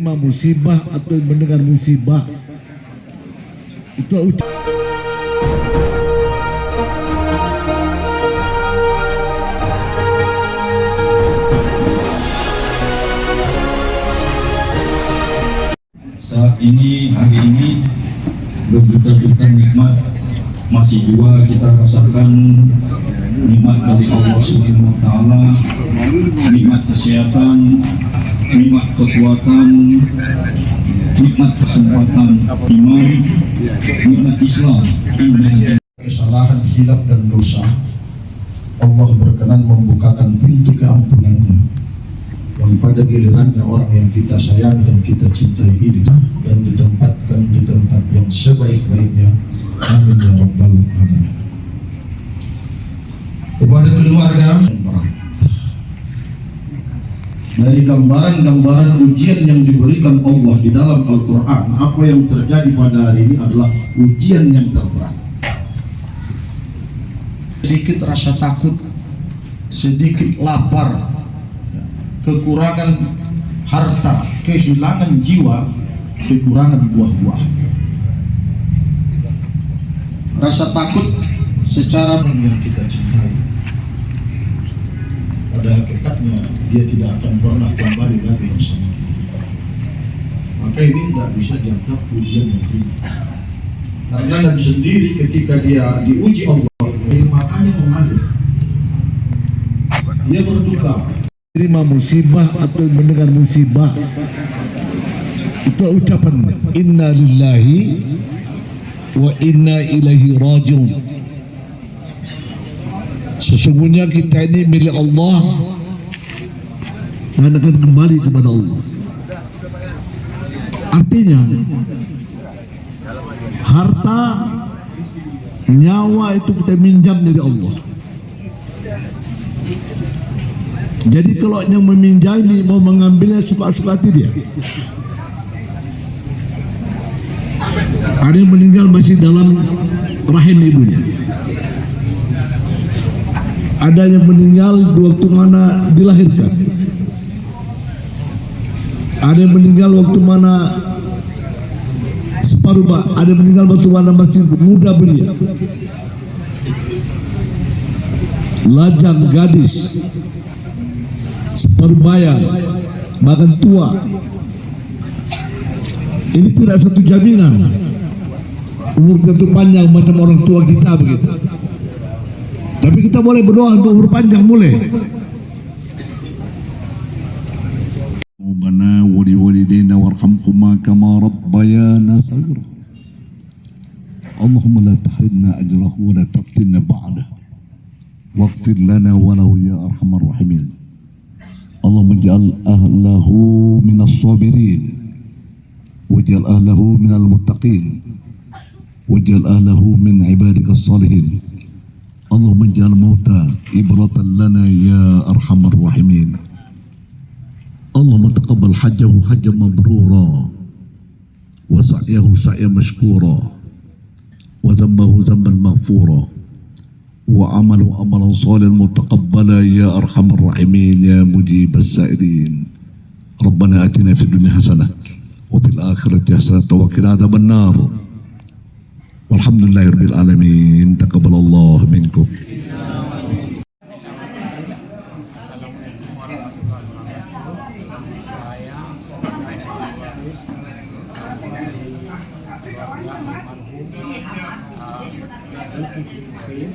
menerima musibah atau mendengar musibah itu saat ini, hari ini berjuta-juta nikmat masih juga kita rasakan, nikmat dari Allah Subhanahu wa Ta'ala, nikmat kesehatan, nikmat kekuatan, nikmat kesempatan iman, nikmat Islam. Kesalahan, hilaf dan dosa, Allah berkenan membukakan pintu keampunannya yang pada gilirannya orang yang kita sayangi dan kita cintai ini dan ditempatkan di tempat yang sebaik-baiknya. Amin ya rabbal alamin. Kepada keluarga dari gambaran-gambaran ujian yang diberikan Allah di dalam Al-Quran, apa yang terjadi pada hari ini adalah ujian yang terberat. Sedikit rasa takut, sedikit lapar, kekurangan harta, kehilangan jiwa, kekurangan buah-buah. Rasa takut secara yang kita cintai, pada hakikatnya dia tidak akan pernah kembali lagi bersama kita. Maka ini tidak bisa dianggap ujian yang ringan, karena Nabi sendiri ketika dia diuji Allah, matanya mengalir, dia berduka. Menerima musibah atau mendengar musibah itu ucapan inna lillahi wa inna ilaihi rajiun. Sesungguhnya kita ini milik Allah dan akan kembali kepada Allah. Artinya harta, nyawa itu kita minjam dari Allah. Jadi kalau yang meminjam ini mau mengambilnya suka-suka hati dia. Ada yang meninggal masih dalam rahim ibunya. Ada yang meninggal di waktu mana dilahirkan. Ada yang meninggal waktu mana separuh, ada yang meninggal waktu mana masih muda belia. Lajang gadis, separuh bayan, bahkan tua. Ini tidak satu jaminan umur kita panjang macam orang tua kita begitu. Tapi kita boleh berdoa untuk umur panjang, boleh. Rabbana wa liwalidayna warhamhuma kama rabbayana shaghira. Allahumma la tahrimna ajrahu wa la taftinna ba'dahu. Waghfir lana wa lahu ya arhamar rahimin. Allahumma ij'al ahlahu minas sabirin waj'al ahlahu minal muttaqin waj'al ahlahu min ibadikas salihin. Allahumma ij'al mauta ibratan lana ya arhamar rahimin. Allahumma taqabbal hajjahu hajjan mabrura wa sa'yahu sa'yan mashkura wa dhanbahu dhanban maghfura wa amalu amalan salihan mutaqabbala ya arhamar rahimin ya mujibas sa'ilin. Rabbana atina fid dunya hasanah wa fil akhirati hasanah wa qina adzaban nar. Walhamdulillahirabbil alamin. Taqabbalallahu minkum. Saya